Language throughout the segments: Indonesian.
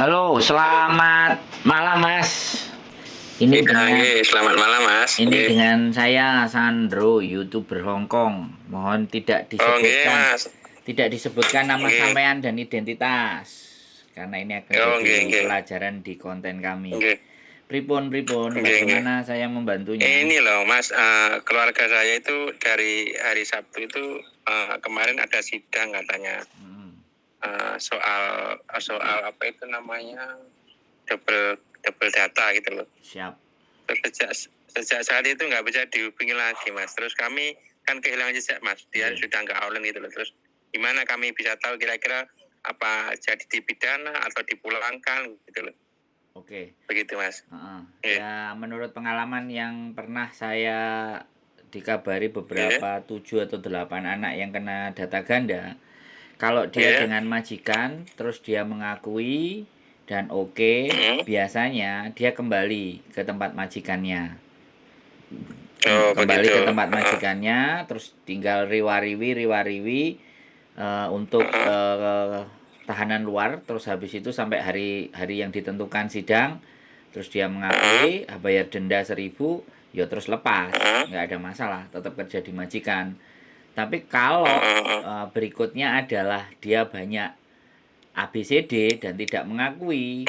Halo, selamat malam Mas. Ini Iya, dengan selamat malam Mas. saya Sandro, YouTuber Hongkong. Mohon Oh, nggih Mas. tidak disebutkan nama Nggih. sampean dan identitas. Karena ini akan Oh, jadi nggih. pelajaran di konten kami. Nggih. Pripun, Nggih. bagaimana saya membantunya? Ini loh Mas, keluarga saya itu dari hari Sabtu itu kemarin ada sidang katanya, Hmm, soal soal apa itu namanya, double double data gitu loh. siap. Terus sejak saat itu nggak bisa dihubungi lagi Mas. Terus kami kan kehilangan jejak Mas. Dia Nggih. sudah nggak online gitu loh. Terus gimana kami bisa tahu kira-kira apa jadi dipidana atau dipulangkan gitu loh. Oke. Begitu Mas. Heeh. Iya. Ya, menurut pengalaman yang pernah saya dikabari Iya. beberapa 7 atau 8 anak yang kena data ganda, kalau dia Iya. dengan majikan terus dia mengakui dan oke, Mm. biasanya dia kembali ke tempat majikannya. Oh Kembali begitu. ke tempat majikannya, terus tinggal riwariwi untuk tahanan luar, terus habis itu sampai hari yang ditentukan sidang, terus dia mengakui, bayar denda 1.000, ya terus lepas, nggak ada masalah, tetap kerja di majikan. Tapi kalau berikutnya adalah dia banyak ABCD dan tidak mengakui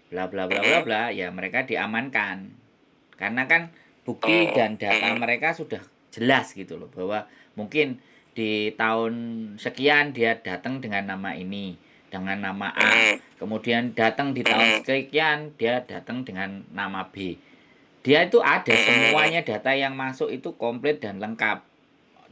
bla bla bla bla bla, ya mereka diamankan. Karena kan bukti dan data mereka sudah jelas gitu loh, bahwa mungkin di tahun sekian dia datang dengan nama ini, dengan nama A. Kemudian datang di tahun sekian dia datang dengan nama B. Dia itu ada semuanya, data yang masuk itu komplit dan lengkap.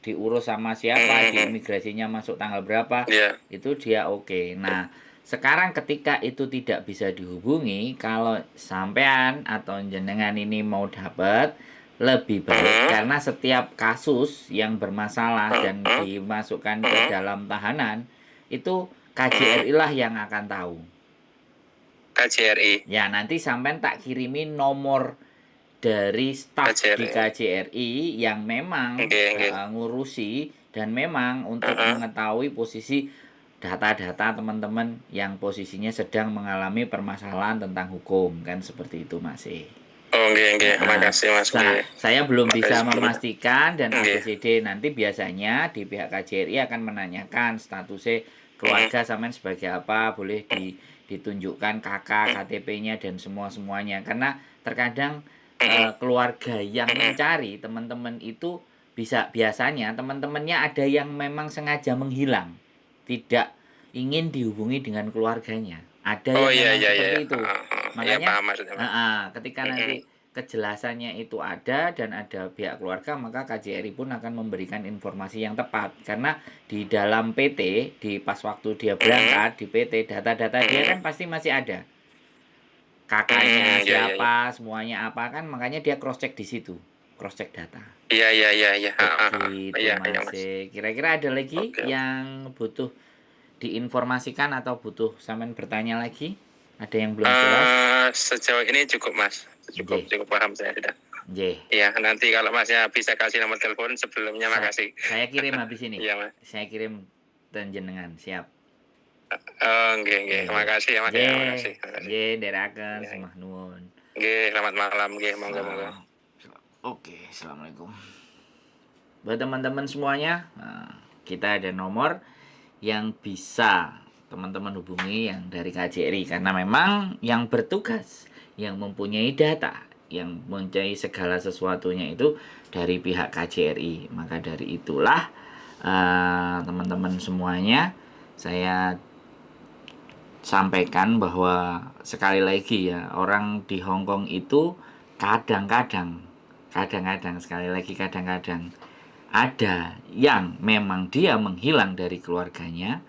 Diurus sama siapa, di imigrasinya masuk tanggal berapa, Iya. itu dia oke. Nah, sekarang ketika itu tidak bisa dihubungi, kalau sampean atau jenengan ini mau dapat, lebih baik karena setiap kasus yang bermasalah dan dimasukkan ke dalam tahanan, itu KJRI lah yang akan tahu. KJRI. Ya, nanti sampean tak kirimi nomor dari staf di KJRI yang memang ngurusi dan memang untuk mengetahui posisi data-data teman-teman yang posisinya sedang mengalami permasalahan tentang hukum, kan seperti itu masih. Oh nggih. Makasih Mas. Saya belum bisa Makasih. memastikan dan Nggih. ABCD nanti biasanya di pihak KJRI akan menanyakan statusnya keluarga sampean sebagai apa, boleh ditunjukkan KK, KTP-nya dan semuanya, karena terkadang keluarga yang mencari teman-teman itu biasanya teman-temannya ada yang memang sengaja menghilang, tidak ingin dihubungi dengan keluarganya. Ada Oh yang iya. memang seperti itu. Iya Makanya paham maksudnya Mas. ketika nanti kejelasannya itu ada dan ada pihak keluarga, maka KJRI pun akan memberikan informasi yang tepat. Karena di dalam PT, di pas waktu dia berangkat di PT, data-data dia kan pasti masih ada. Kakaknya siapa, semuanya apa, kan makanya dia cross check di situ. Cross check data. Iya. Begitu Iya Mas. Mas. Kira-kira ada lagi Oke. yang butuh diinformasikan atau butuh sampean bertanya lagi? Ada yang belum jelas? Sejauh ini cukup Mas. Cukup paham saya sudah. Iya, nanti kalau Masnya bisa kasih nomor telepon sebelumnya, makasih. Saya kirim habis ini. Iya Mas. Saya kirim dan jenengan, siap. Oh nggih. Makasih ya Mas. Makasih. Nggih, ndherekaken semah nuwun. Nggih, selamat malam nggih, monggo. Oke, assalamualaikum. Buat teman-teman semuanya, kita ada nomor yang bisa teman-teman hubungi yang dari KJRI, karena memang yang bertugas, yang mempunyai data, yang mempunyai segala sesuatunya itu dari pihak KJRI. Maka dari itulah teman-teman semuanya, saya sampaikan bahwa sekali lagi ya, orang di Hongkong itu kadang-kadang sekali lagi kadang-kadang ada yang memang dia menghilang dari keluarganya,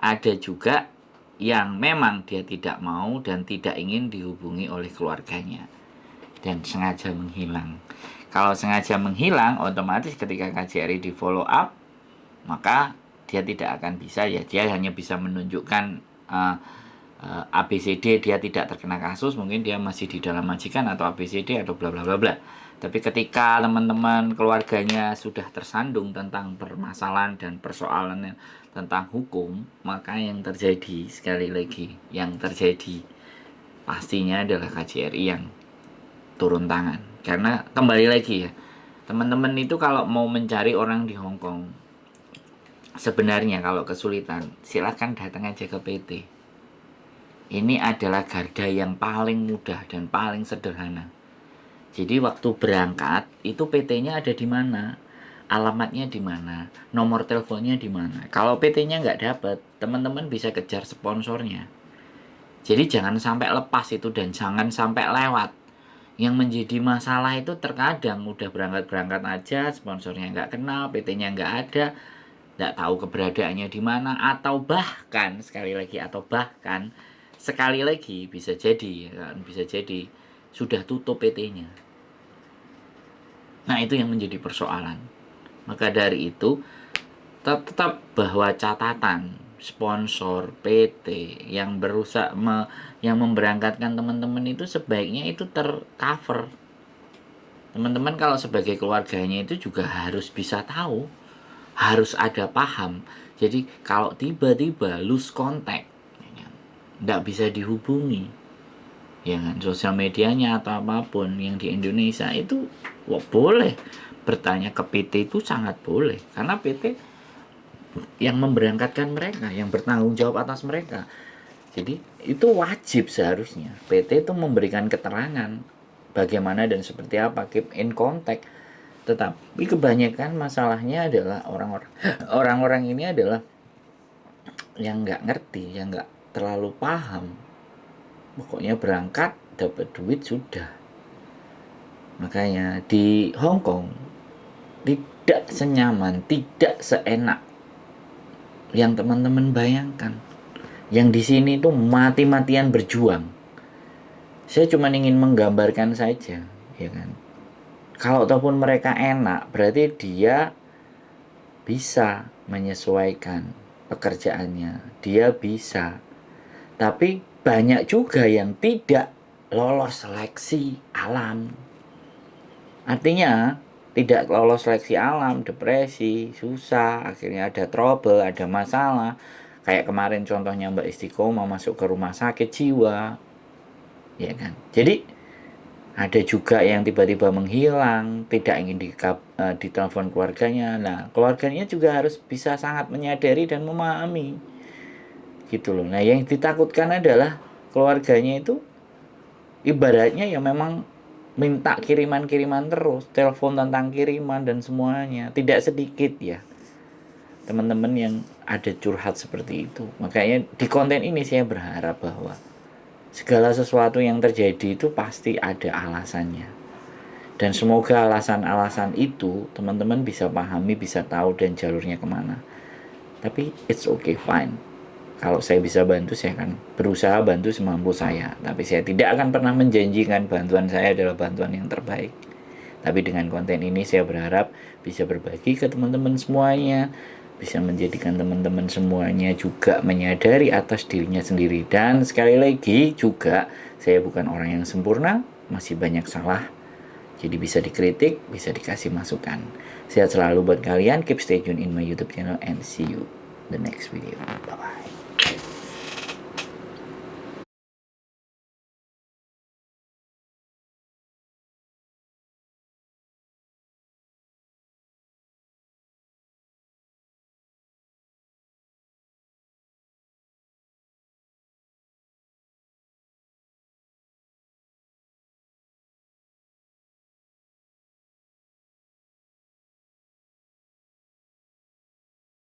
ada juga yang memang dia tidak mau dan tidak ingin dihubungi oleh keluarganya dan sengaja menghilang. Kalau sengaja menghilang, otomatis ketika KJRI di follow up, maka dia tidak akan bisa, ya dia hanya bisa menunjukkan ABCD dia tidak terkena kasus, mungkin dia masih di dalam majikan atau ABCD atau bla bla bla bla. Tapi ketika teman-teman keluarganya sudah tersandung tentang permasalahan dan persoalan tentang hukum, maka yang terjadi, sekali lagi, yang terjadi pastinya adalah KJRI yang turun tangan. Karena kembali lagi ya, teman-teman itu kalau mau mencari orang di Hong Kong, sebenarnya kalau kesulitan, silakan datang aja ke PT. Ini adalah garda yang paling mudah dan paling sederhana. Jadi waktu berangkat itu PT-nya ada di mana, alamatnya di mana, nomor teleponnya di mana. Kalau PT-nya nggak dapat, teman-teman bisa kejar sponsornya. Jadi jangan sampai lepas itu dan jangan sampai lewat. Yang menjadi masalah itu terkadang udah berangkat-berangkat aja, sponsornya nggak kenal, PT-nya nggak ada, nggak tahu keberadaannya di mana, atau bahkan sekali lagi bisa jadi sudah tutup PT-nya. Nah, itu yang menjadi persoalan. Maka dari itu tetap bahwa catatan sponsor PT yang berusaha yang memberangkatkan teman-teman itu sebaiknya itu tercover. Teman-teman kalau sebagai keluarganya itu juga harus bisa tahu, harus ada paham. Jadi kalau tiba-tiba lose contact, nggak bisa dihubungi, ya kan, sosial medianya atau apapun yang di Indonesia itu boleh bertanya ke PT, itu sangat boleh, karena PT yang memberangkatkan mereka, yang bertanggung jawab atas mereka. Jadi itu wajib seharusnya PT itu memberikan keterangan bagaimana dan seperti apa, keep in contact. Tetapi kebanyakan masalahnya adalah orang-orang ini adalah yang nggak ngerti, yang nggak terlalu paham. Pokoknya berangkat, dapat duit, sudah. Makanya di Hong Kong tidak senyaman, tidak seenak yang teman-teman bayangkan. Yang di sini itu mati-matian berjuang. Saya cuma ingin menggambarkan saja, ya kan. Kalau ataupun mereka enak, berarti dia bisa menyesuaikan pekerjaannya, dia bisa. Tapi banyak juga yang tidak lolos seleksi alam. Artinya tidak lolos seleksi alam, depresi, susah, akhirnya ada trouble, ada masalah. Kayak kemarin contohnya Mbak Istiqomah masuk ke rumah sakit jiwa, ya kan. Jadi ada juga yang tiba-tiba menghilang, tidak ingin ditelepon keluarganya. Nah, keluarganya juga harus bisa sangat menyadari dan memahami, gitu loh. Nah, yang ditakutkan adalah keluarganya itu ibaratnya ya memang minta kiriman-kiriman terus, telepon tentang kiriman dan semuanya. Tidak sedikit ya teman-teman yang ada curhat seperti itu. Makanya di konten ini saya berharap bahwa segala sesuatu yang terjadi itu pasti ada alasannya. Dan semoga alasan-alasan itu teman-teman bisa pahami, bisa tahu dan jalurnya kemana. Tapi it's okay, fine. Kalau saya bisa bantu, saya akan berusaha bantu semampu saya. Tapi saya tidak akan pernah menjanjikan bantuan saya adalah bantuan yang terbaik. Tapi dengan konten ini saya berharap bisa berbagi ke teman-teman semuanya, bisa menjadikan teman-teman semuanya juga menyadari atas dirinya sendiri. Dan sekali lagi juga, saya bukan orang yang sempurna, masih banyak salah. Jadi bisa dikritik, bisa dikasih masukan. Sehat selalu buat kalian, keep stay tune in my YouTube channel and see you the next video. Bye-bye.